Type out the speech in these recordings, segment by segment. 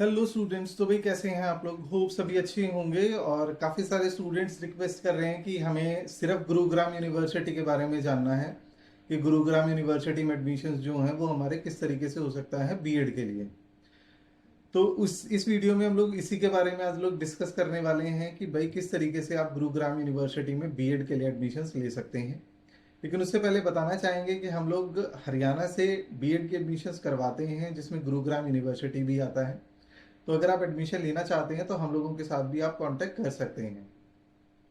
Hello students. तो भाई कैसे हैं आप लोग? होप सभी अच्छे होंगे। और काफ़ी सारे स्टूडेंट्स रिक्वेस्ट कर रहे हैं कि हमें सिर्फ गुरुग्राम यूनिवर्सिटी के बारे में जानना है कि गुरुग्राम यूनिवर्सिटी में एडमिशन्स जो हैं वो हमारे किस तरीके से हो सकता है बीएड के लिए। तो उस इस वीडियो में हम लोग इसी के बारे में आज लोग डिस्कस करने वाले हैं कि भाई किस तरीके से आप गुरुग्राम यूनिवर्सिटी में बीएड के लिए एडमिशन्स ले सकते हैं। लेकिन उससे पहले बताना चाहेंगे कि हम लोग हरियाणा से बीएड के एडमिशन्स करवाते हैं जिसमें गुरुग्राम यूनिवर्सिटी भी आता है। तो अगर आप एडमिशन लेना चाहते हैं तो हम लोगों के साथ भी आप कांटेक्ट कर सकते हैं।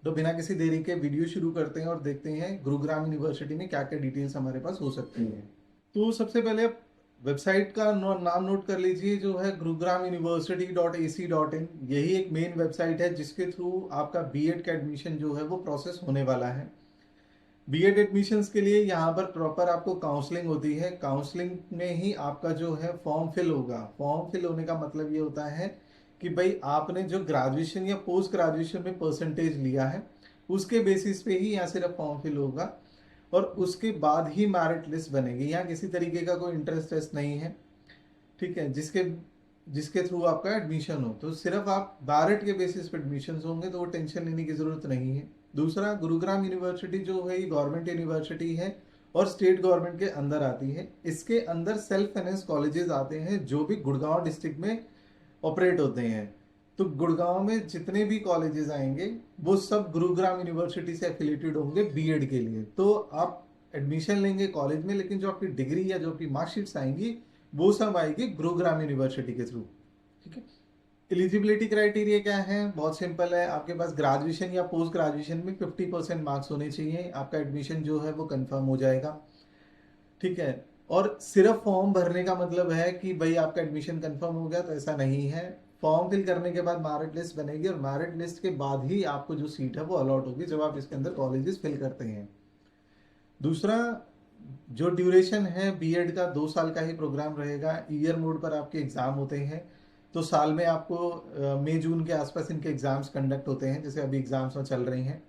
तो बिना किसी देरी के वीडियो शुरू करते हैं और देखते हैं गुरुग्राम यूनिवर्सिटी में क्या क्या डिटेल्स हमारे पास हो सकती हैं। तो सबसे पहले आप वेबसाइट का नाम नोट कर लीजिए, जो है gurugramuniversity.ac.in। यही एक मेन वेबसाइट है जिसके थ्रू आपका बीएड का एडमिशन जो है वो प्रोसेस होने वाला है। बीएड एडमिशन्स के लिए यहाँ पर प्रॉपर आपको काउंसलिंग होती है। काउंसलिंग में ही आपका जो है फॉर्म फिल होगा। फॉर्म फिल होने का मतलब ये होता है कि भाई आपने जो ग्रेजुएशन या पोस्ट ग्रेजुएशन में परसेंटेज लिया है उसके बेसिस पे ही यहाँ सिर्फ फॉर्म फिल होगा और उसके बाद ही मेरिट लिस्ट बनेगी। यहाँ किसी तरीके का कोई इंटरेस्ट टेस्ट नहीं है, ठीक है, जिसके जिसके थ्रू आपका एडमिशन हो। तो सिर्फ आप मेरिट के बेसिस पे एडमिशन होंगे, तो वो टेंशन लेने की जरूरत नहीं है। दूसरा, गुरुग्राम यूनिवर्सिटी जो है ये गवर्नमेंट यूनिवर्सिटी है और स्टेट गवर्नमेंट के अंदर आती है। इसके अंदर सेल्फ फाइनेंस कॉलेजेस आते हैं जो भी गुड़गांव डिस्ट्रिक्ट में ऑपरेट होते हैं। तो गुड़गांव में जितने भी कॉलेजेस आएंगे वो सब गुरुग्राम यूनिवर्सिटी से एफिलेटेड होंगे बीएड के लिए। तो आप एडमिशन लेंगे कॉलेज में, लेकिन जो आपकी डिग्री या जो आपकी मार्कशीट्स आएंगी वो सब आएगी गुरुग्राम यूनिवर्सिटी के थ्रू, ठीक है। एलिजिबिलिटी क्राइटेरिया क्या है? बहुत सिंपल है। आपके पास ग्रेजुएशन या पोस्ट ग्रेजुएशन में 50% मार्क्स होने चाहिए, आपका एडमिशन जो है वो कंफर्म हो जाएगा, ठीक है। और सिर्फ फॉर्म भरने का मतलब है कि भाई आपका एडमिशन कंफर्म हो गया, तो ऐसा नहीं है। फॉर्म फिल करने के बाद मेरिट लिस्ट बनेगी और मेरिट लिस्ट के बाद ही आपको जो सीट है वो अलॉट होगी जब आप इसके अंदर कॉलेजेस फिल करते हैं। दूसरा, जो ड्यूरेशन है बीएड का 2 साल का ही प्रोग्राम रहेगा। ईयर मोड पर आपके एग्जाम होते हैं। तो साल में आपको मई जून के आसपास इनके एग्जाम्स कंडक्ट होते हैं, जैसे अभी एग्जाम्स में चल रही हैं।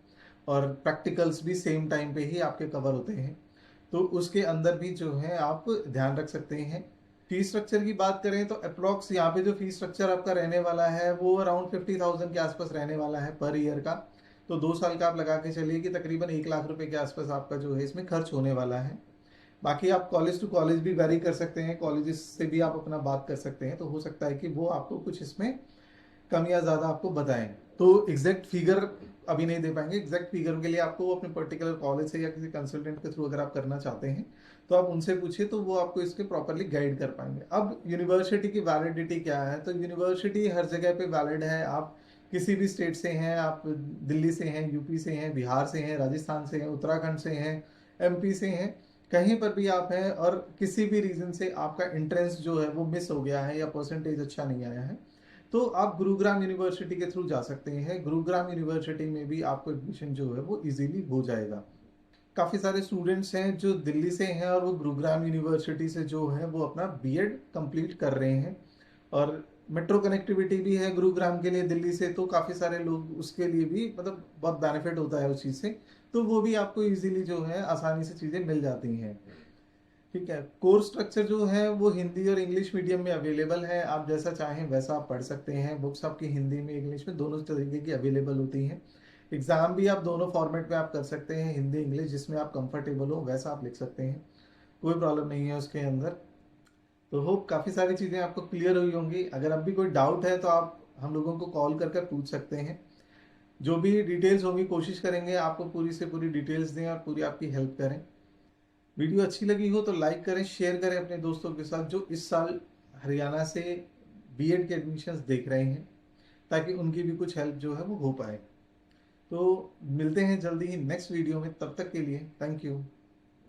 और प्रैक्टिकल्स भी सेम टाइम पे ही आपके कवर होते हैं। तो उसके अंदर भी जो है आप ध्यान रख सकते हैं। फीस स्ट्रक्चर की बात करें तो अप्रोक्स यहाँ पे जो फीस स्ट्रक्चर आपका रहने वाला है वो अराउंड 50,000 के आसपास रहने वाला है पर ईयर का। तो 2 साल का आप लगा के चलिए कि तकरीबन 1 लाख रुपए के आसपास आपका जो है इसमें खर्च होने वाला है। बाकी आप कॉलेज टू कॉलेज भी वेरी कर सकते हैं, कॉलेजेस से भी आप अपना बात कर सकते हैं। तो हो सकता है कि वो आपको कुछ इसमें कम या ज्यादा आपको बताएं। तो एग्जैक्ट फिगर अभी नहीं दे पाएंगे। एग्जैक्ट फिगर के लिए आपको अपने पर्टिकुलर कॉलेज से या किसी कंसल्टेंट के थ्रू अगर आप करना चाहते हैं तो आप उनसे पूछिए, तो वो आपको इसके प्रॉपरली गाइड कर पाएंगे। अब यूनिवर्सिटी की वैलिडिटी क्या है? तो यूनिवर्सिटी हर जगह पे वैलिड है। आप किसी भी स्टेट से हैं, आप दिल्ली से हैं, यूपी से हैं, बिहार से हैं, राजस्थान से हैं, उत्तराखंड से हैं, एमपी से हैं, कहीं पर भी आप हैं और किसी भी रीजन से आपका एंट्रेंस जो है वो मिस हो गया है या परसेंटेज अच्छा नहीं आया है, तो आप गुरुग्राम यूनिवर्सिटी के थ्रू जा सकते हैं। गुरुग्राम यूनिवर्सिटी में भी आपको एडमिशन जो है वो इजीली हो जाएगा। काफ़ी सारे स्टूडेंट्स हैं जो दिल्ली से हैं और वो गुरुग्राम यूनिवर्सिटी से जो है वो अपना बीएड कंप्लीट कर रहे हैं। और मेट्रो कनेक्टिविटी भी है गुरुग्राम के लिए दिल्ली से, तो काफ़ी सारे लोग उसके लिए भी मतलब बहुत बेनिफिट होता है उस चीज़ से। तो वो भी आपको इजीली जो है आसानी से चीज़ें मिल जाती हैं, ठीक है। कोर्स स्ट्रक्चर जो है वो हिंदी और इंग्लिश मीडियम में अवेलेबल है। आप जैसा चाहें वैसा आप पढ़ सकते हैं। बुक्स आपकी हिंदी में इंग्लिश में दोनों तरीके की अवेलेबल होती हैं। एग्जाम भी आप दोनों फॉर्मेट में आप कर सकते हैं, हिंदी इंग्लिश, जिसमें आप कंफर्टेबल हो वैसा आप लिख सकते हैं। कोई प्रॉब्लम नहीं है उसके अंदर। तो होप काफ़ी सारी चीज़ें आपको क्लियर हुई होंगी। अगर अब भी कोई डाउट है तो आप हम लोगों को कॉल करके पूछ सकते हैं। जो भी डिटेल्स होंगी कोशिश करेंगे आपको पूरी से पूरी डिटेल्स दें और पूरी आपकी हेल्प करें। वीडियो अच्छी लगी हो तो लाइक करें, शेयर करें अपने दोस्तों के साथ जो इस साल हरियाणा से बीएड के एडमिशन्स देख रहे हैं, ताकि उनकी भी कुछ हेल्प जो है वो हो पाए। तो मिलते हैं जल्दी ही नेक्स्ट वीडियो में, तब तक के लिए थैंक यू।